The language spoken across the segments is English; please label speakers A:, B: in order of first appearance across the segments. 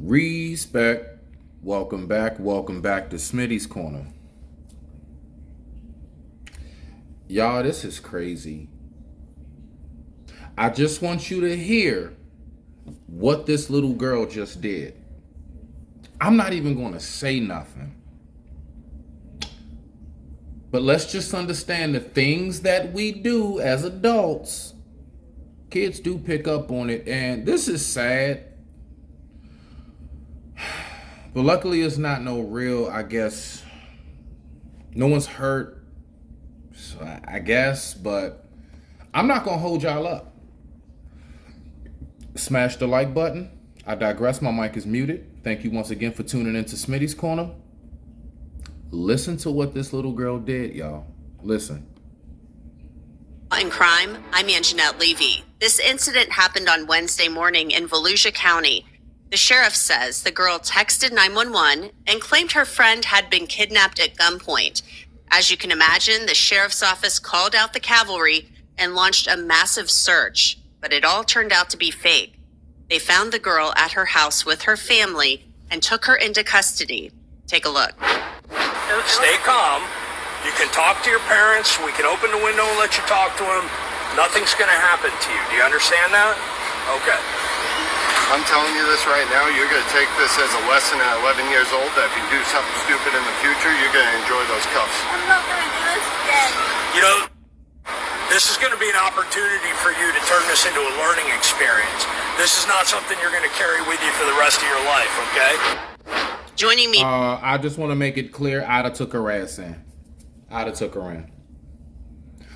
A: Respect. Welcome back. Welcome back to Smitty's Corner. Y'all, this is crazy. I just want you to hear what this little girl just did. I'm not even going to say nothing. But let's just understand the things that we do as adults. Kids do pick up on it, and this is sad. But luckily it's not no real, I guess, no one's hurt, so I guess, but I'm not gonna hold y'all up. Smash the like button. I digress, my mic is muted. Thank you once again for tuning into Smitty's Corner. Listen to what this little girl did, y'all. Listen.
B: In crime, I'm Anjanette Levy. This incident happened on Wednesday morning in Volusia County. The sheriff says the girl texted 911 and claimed her friend had been kidnapped at gunpoint. As you can imagine, the sheriff's office called out the cavalry and launched a massive search, but it all turned out to be fake. They found the girl at her house with her family and took her into custody. Take a look.
C: Stay calm. You can talk to your parents. We can open the window and let you talk to them. Nothing's going to happen to you. Do you understand that? Okay.
D: I'm telling you this right now, you're going to take this as a lesson at 11 years old, that if you do something stupid in the future, you're going to enjoy those cuffs.
E: I'm not going to do this again.
C: You know, this is going to be an opportunity for you to turn this into a learning experience. This is not something you're going to carry with you for the rest of your life, okay?
B: Joining me.
A: I just want to make it clear, I'd have took her ass in. I'd have took her in.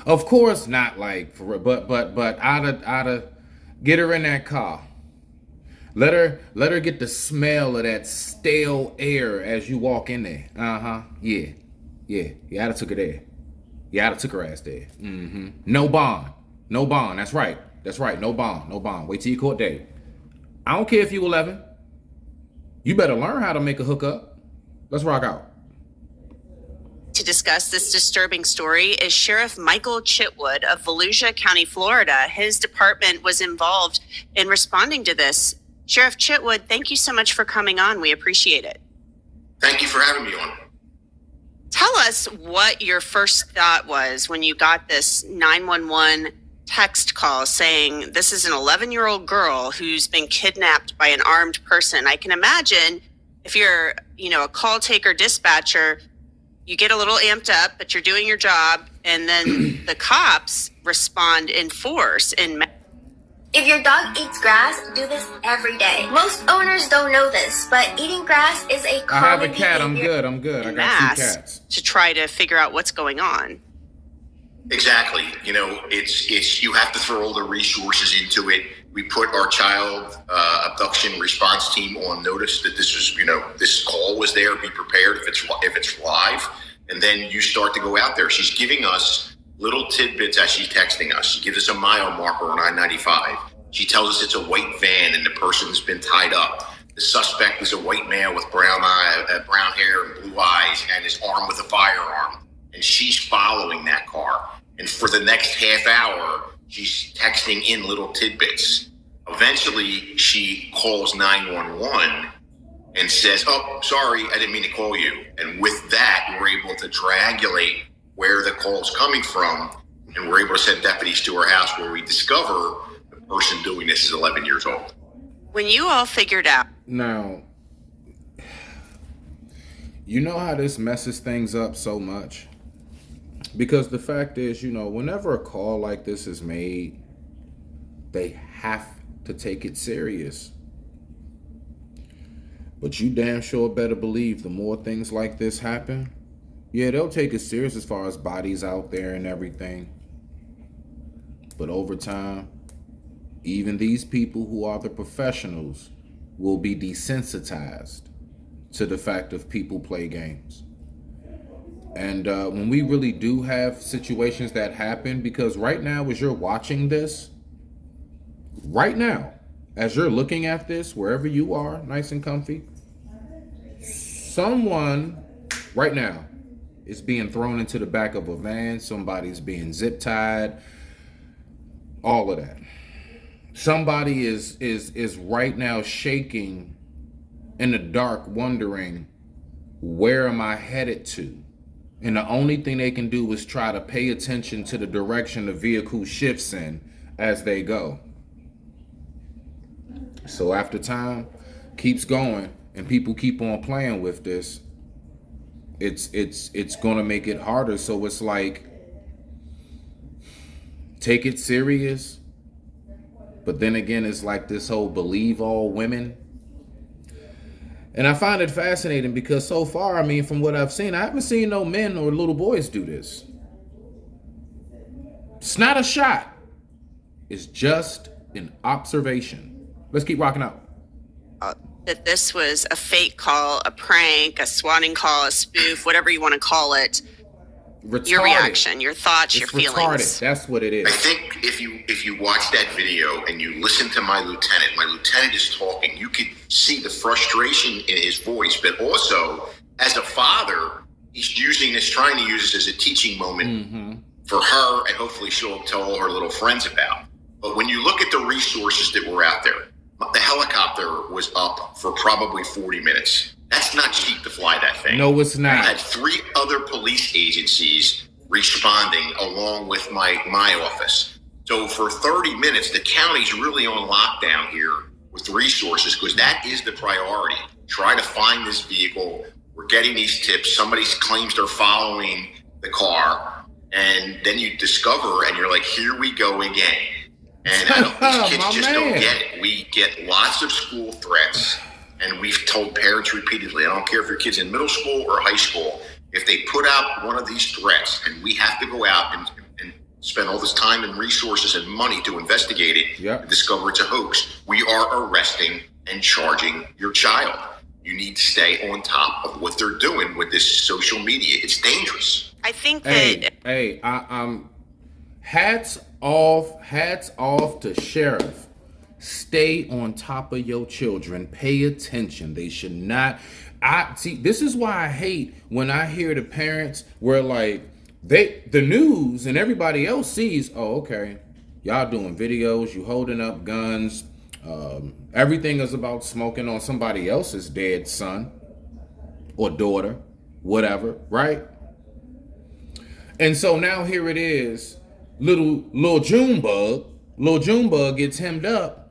A: Of course, not like, for, but I'd have get her in that car. Let her get the smell of that stale air as you walk in there. Yeah. I'd have took her there. Yeah, I'd have took her ass there. No bond. That's right. No bond. Wait till your court date. I don't care if you 11. You better learn how to make a hookup. Let's rock out.
B: To discuss this disturbing story is Sheriff Michael Chitwood of Volusia County, Florida. His department was involved in responding to this. Sheriff Chitwood, thank you so much for coming on. We appreciate it.
F: Thank you for having me on.
B: Tell us what your first thought was when you got this 911 text call saying this is an 11-year-old girl who's been kidnapped by an armed person. I can imagine if you're, a call taker dispatcher, you get a little amped up, but you're doing your job, and then the cops respond in force.
E: If your dog eats grass, do this every day. Most owners don't know this, but eating grass is a common
A: I have a cat.
E: behavior.
A: I'm good. I got 2 cats.
B: To try to figure out what's going on.
F: Exactly. It's you have to throw all the resources into it. We put our child abduction response team on notice that this was, this call was there. Be prepared if it's live, and then you start to go out there. She's giving us little tidbits as she's texting us. She gives us a mile marker on I-95. She tells us it's a white van and the person's been tied up. The suspect is a white male with brown hair and blue eyes and is armed with a firearm. And she's following that car. And for the next half hour, she's texting in little tidbits. Eventually, she calls 911 and says, "Oh, sorry, I didn't mean to call you." And with that, we're able to triangulate where the call's coming from, and we're able to send deputies to her house where we discover the person doing this is 11 years old.
B: When you all figured out.
A: Now, you know how this messes things up so much? Because the fact is, whenever a call like this is made, they have to take it serious. But you damn sure better believe the more things like this happen, yeah, they'll take it serious as far as bodies out there and everything. But over time, even these people who are the professionals will be desensitized to the fact of people play games. And when we really do have situations that happen, because right now as you're watching this, right now, as you're looking at this, wherever you are, nice and comfy, someone right now is being thrown into the back of a van. Somebody's being zip tied, all of that. Somebody is right now shaking in the dark wondering, where am I headed to? And the only thing they can do is try to pay attention to the direction the vehicle shifts in as they go. So after time keeps going and people keep on playing with this, it's gonna make it harder. So it's like, take it serious, but then again, it's like this whole believe all women. And I find it fascinating because so far, I mean, from what I've seen, I haven't seen no men or little boys do this. It's not a shot. It's just an observation. Let's keep rocking out.
B: That this was a fake call, a prank, a swatting call, a spoof, whatever you want to call it.
A: Retarded.
B: Your reaction, your thoughts, your feelings.
A: Retarded. That's what it is.
F: I think if you watch that video and you listen to my lieutenant is talking, you could see the frustration in his voice, but also as a father, he's trying to use this as a teaching moment for her, and hopefully she'll tell all her little friends about. But when you look at the resources that were out there, the helicopter was up for probably 40 minutes. That's not cheap to fly that thing.
A: No, it's not.
F: I had 3 other police agencies responding along with my office. So for 30 minutes, the county's really on lockdown here with resources, because that is the priority. Try to find this vehicle. We're getting these tips. Somebody claims they're following the car, and then you discover, and you're like, here we go again. And these kids just don't get it. We get lots of school threats. And we've told parents repeatedly, I don't care if your kid's in middle school or high school, if they put out one of these threats and we have to go out and spend all this time and resources and money to investigate it, and discover it's a hoax, we are arresting and charging your child. You need to stay on top of what they're doing with this social media. It's dangerous.
B: I think that...
A: I'm hats off to Sheriff. Stay on top of your children. Pay attention. They should not. This is why I hate when I hear the parents where like the news and everybody else sees, oh, okay, y'all doing videos, you holding up guns, everything is about smoking on somebody else's dead son or daughter, whatever, right? And so now here it is, little Junebug gets hemmed up.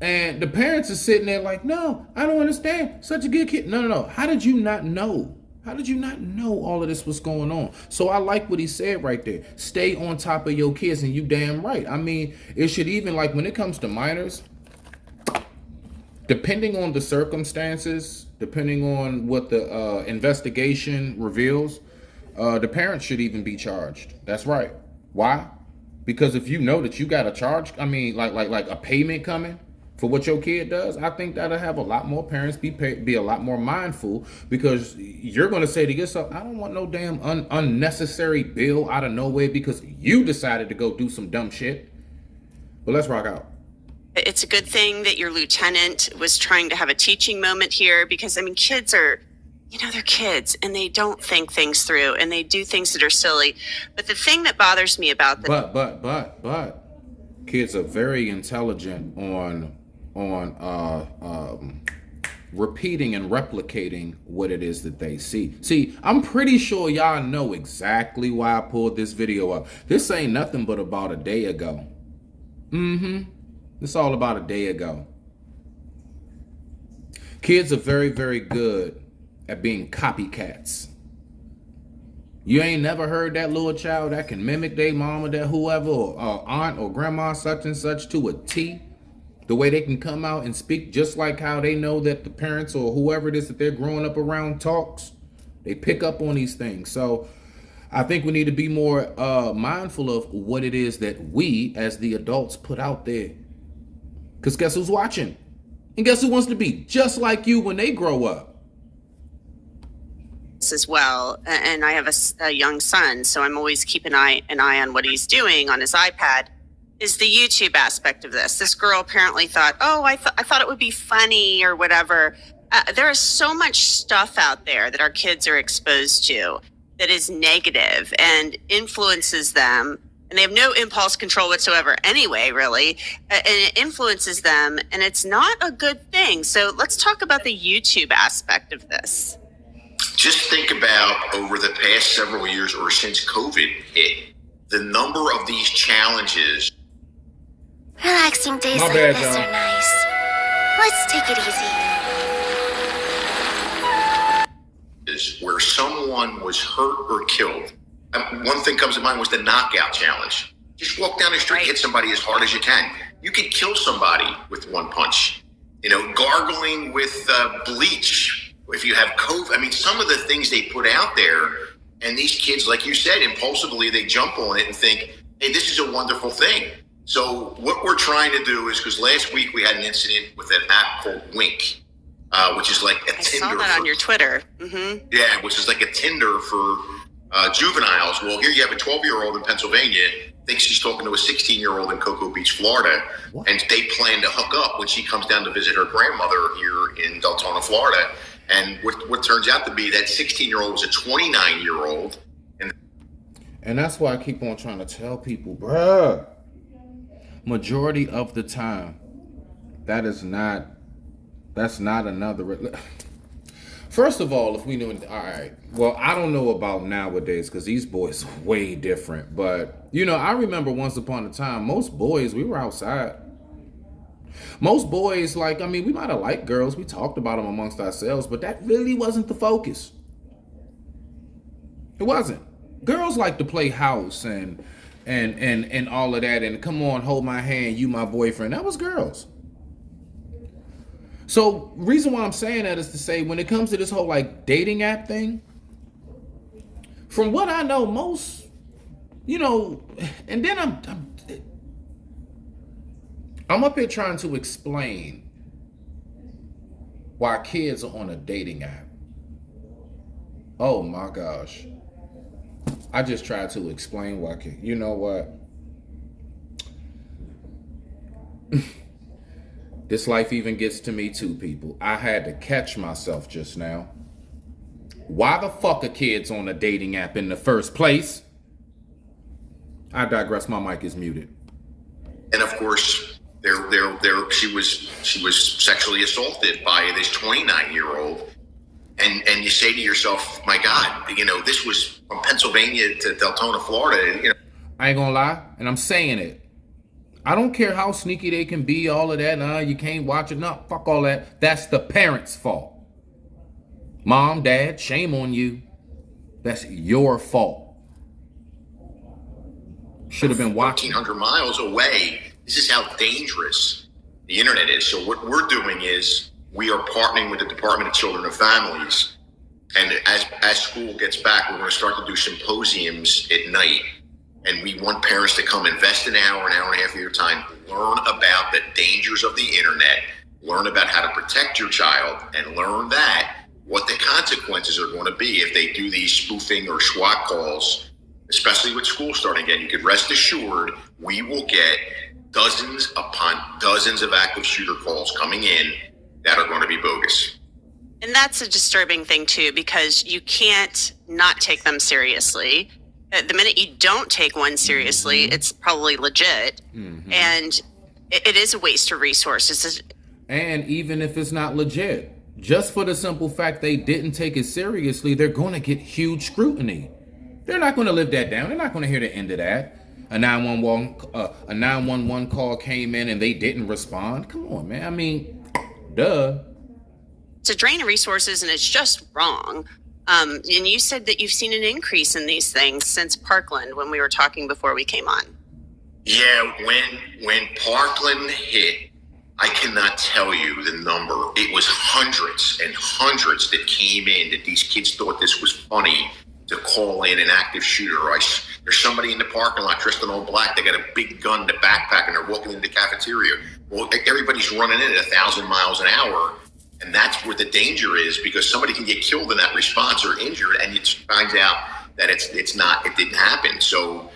A: And the parents are sitting there like, no, I don't understand. Such a good kid. No. How did you not know? How did you not know all of this was going on? So I like what he said right there. Stay on top of your kids, and you damn right. I mean, it should even, like, when it comes to minors, depending on the circumstances, depending on what the investigation reveals, the parents should even be charged. That's right. Why? Because if you know that you got a charge, I mean, like a payment coming for what your kid does, I think that'll have a lot more parents be a lot more mindful, because you're going to say to yourself, I don't want no damn unnecessary bill out of nowhere because you decided to go do some dumb shit. But let's rock out.
B: It's a good thing that your lieutenant was trying to have a teaching moment here, because, I mean, kids are, they're kids and they don't think things through and they do things that are silly. But the thing that bothers me about this...
A: But kids are very intelligent on repeating and replicating what it is that they see. See, I'm pretty sure y'all know exactly why I pulled this video up. This ain't nothing but about a day ago. It's all about a day ago. Kids are very, very good at being copycats. You ain't never heard that little child that can mimic their mama, that whoever, or aunt or grandma such and such to a T. The way they can come out and speak just like how they know that the parents or whoever it is that they're growing up around talks. They pick up on these things. So I think we need to be more mindful of what it is that we as the adults put out there. Because guess who's watching? And guess who wants to be just like you when they grow up?
B: As well, and I have a young son, so I'm always keeping an eye on what he's doing on his iPad. Is the YouTube aspect of this? This girl apparently thought, I thought it would be funny or whatever. There is so much stuff out there that our kids are exposed to that is negative and influences them and they have no impulse control whatsoever anyway, really, and it influences them, and it's not a good thing. So let's talk about the YouTube aspect of this.
F: Just think about over the past several years or since COVID hit, the number of these challenges.
E: Relaxing days
A: My
E: like
A: bad,
E: this
A: y'all.
E: are nice. Let's take it easy.
F: Where someone was hurt or killed. One thing comes to mind was the knockout challenge. Just walk down the street, hit somebody as hard as you can. You could kill somebody with one punch. You know, gargling with bleach. If you have COVID, I mean, some of the things they put out there, and these kids, like you said, impulsively, they jump on it and think, hey, this is a wonderful thing. So what we're trying to do is, because last week we had an incident with an app called Wink, which is like a
B: I
F: Tinder.
B: saw that on your Twitter. Mm-hmm.
F: Yeah, which is like a Tinder for juveniles. Well, here you have a 12-year-old in Pennsylvania, thinks she's talking to a 16-year-old in Cocoa Beach, Florida, and they plan to hook up when she comes down to visit her grandmother here in Deltona, Florida. And what turns out to be that 16-year-old was a 29-year-old.
A: And that's why I keep on trying to tell people, bruh, majority of the time, that's not another. First of all, if we knew, all right, well, I don't know about nowadays because these boys are way different. But, you know, I remember once upon a time, most boys, we were outside. Most boys, like, I mean, we might have liked girls. We talked about them amongst ourselves, but that really wasn't the focus. It wasn't. Girls like to play house and all of that. And come on, hold my hand, you my boyfriend. That was girls. So reason why I'm saying that is to say, when it comes to this whole like dating app thing, from what I know, most, you know, and then I'm up here trying to explain why kids are on a dating app. Oh my gosh. I just tried to explain why kids, you know what? This life even gets to me too, people. I had to catch myself just now. Why the fuck are kids on a dating app in the first place? I digress. My mic is muted.
F: And of course, she was sexually assaulted by this 29-year-old. And you say to yourself, my God, you know, this was from Pennsylvania to Deltona, Florida. You know,
A: I ain't gonna lie, and I'm saying it. I don't care how sneaky they can be, all of that. You can't watch it. No, fuck all that. That's the parents' fault. Mom, dad, shame on you. That's your fault. Should have been watching.
F: 1,400 miles away. This is how dangerous the internet is. So what we're doing is we are partnering with the Department of Children and Families. And as school gets back, we're going to start to do symposiums at night. And we want parents to come invest an hour and a half of your time, learn about the dangers of the internet, learn about how to protect your child, and learn that what the consequences are going to be if they do these spoofing or SWAT calls, especially with school starting again. You can rest assured we will get dozens upon dozens of active shooter calls coming in that are going to be bogus.
B: And that's a disturbing thing too, because you can't not take them seriously. The minute you don't take one seriously, it's probably legit. And it is a waste of resources.
A: And even if it's not legit, just for the simple fact they didn't take it seriously, they're going to get huge scrutiny. They're not going to live that down. They're not going to hear the end of that. A 911 call came in and they didn't respond. Come on, man. I mean, duh.
B: It's a drain of resources, and it's just wrong. And you said that you've seen an increase in these things since Parkland when we were talking before we came on.
F: Yeah, when Parkland hit, I cannot tell you the number. It was hundreds and hundreds that came in that these kids thought this was funny to call in an active shooter. There's somebody in the parking lot dressed in all black. They got a big gun in the backpack and they're walking into the cafeteria. Well, everybody's running in at 1,000 miles an hour. And that's where the danger is, because somebody can get killed in that response or injured, and it finds out that it didn't happen. So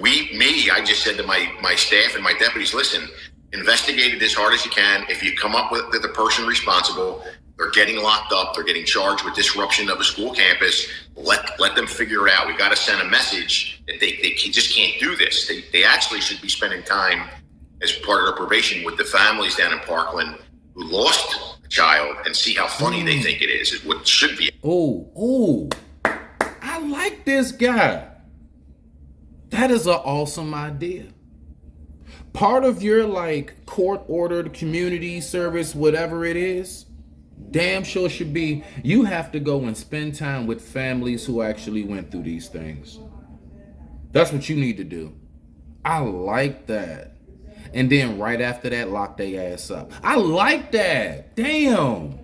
F: I just said to my staff and my deputies, listen, investigate it as hard as you can. If you come up with the person responsible, they're getting locked up, they're getting charged with disruption of a school campus, let them figure it out. We got to send a message that they just can't do this. They actually should be spending time as part of their probation with the families down in Parkland who lost a child and see how funny they think it is. It's what should be.
A: Oh, I like this guy. That is an awesome idea. Part of your like court-ordered community service, whatever it is, damn sure should be you have to go and spend time with families who actually went through these things. That's what you need to do. I like that. And then right after that, lock their ass up. I like that. Damn.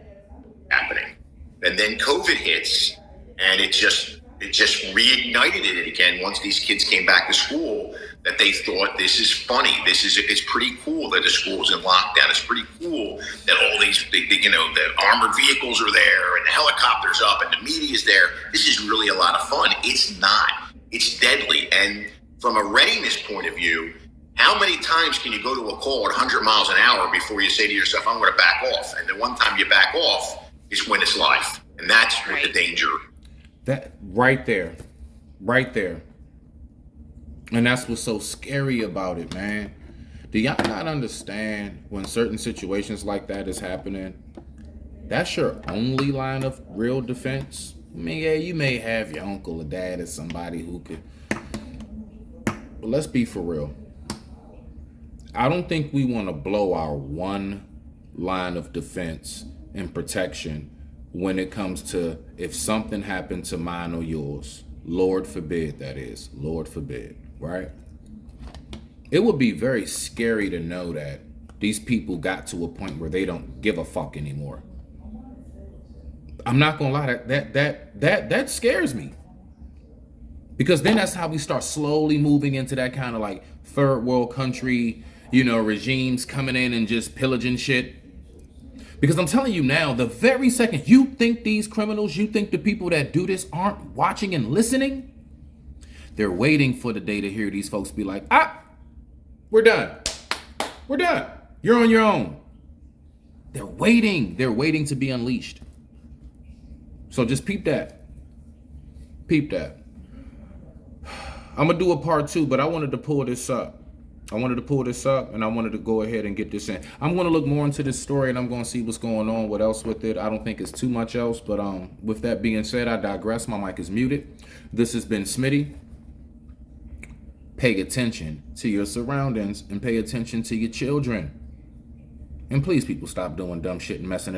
F: Happening. And then COVID hits, and it just reignited it again once these kids came back to school, that they thought this is funny. It's pretty cool that the school's in lockdown. It's pretty cool that all these big, the armored vehicles are there and the helicopters up and the media's there. This is really a lot of fun. It's not. It's deadly. And from a readiness point of view, how many times can you go to a call at 100 miles an hour before you say to yourself, I'm going to back off? And the one time you back off is when it's life. And that's what the danger. That
A: right there. And that's what's so scary about it, man. Do y'all not understand when certain situations like that is happening? That's your only line of real defense. I mean, yeah, you may have your uncle or dad or somebody who could. But let's be for real. I don't think we want to blow our one line of defense and protection when it comes to if something happened to mine or yours. Lord forbid, that is. Lord forbid, right? It would be very scary to know that these people got to a point where they don't give a fuck anymore. I'm not gonna lie, that scares me. Because then that's how we start slowly moving into that kind of like third world country, regimes coming in and just pillaging shit. Because I'm telling you now, the very second you think these criminals, you think the people that do this aren't watching and listening, they're waiting for the day to hear these folks be like, we're done. We're done. You're on your own. They're waiting. They're waiting to be unleashed. So just peep that. Peep that. I'm going to do a part 2, but I wanted to pull this up. And I wanted to go ahead and get this in. I'm going to look more into this story and I'm going to see what's going on, what else with it. I don't think it's too much else, but with that being said, I digress. My mic is muted. This has been Smitty. Pay attention to your surroundings and pay attention to your children. And please, people, stop doing dumb shit and messing it up.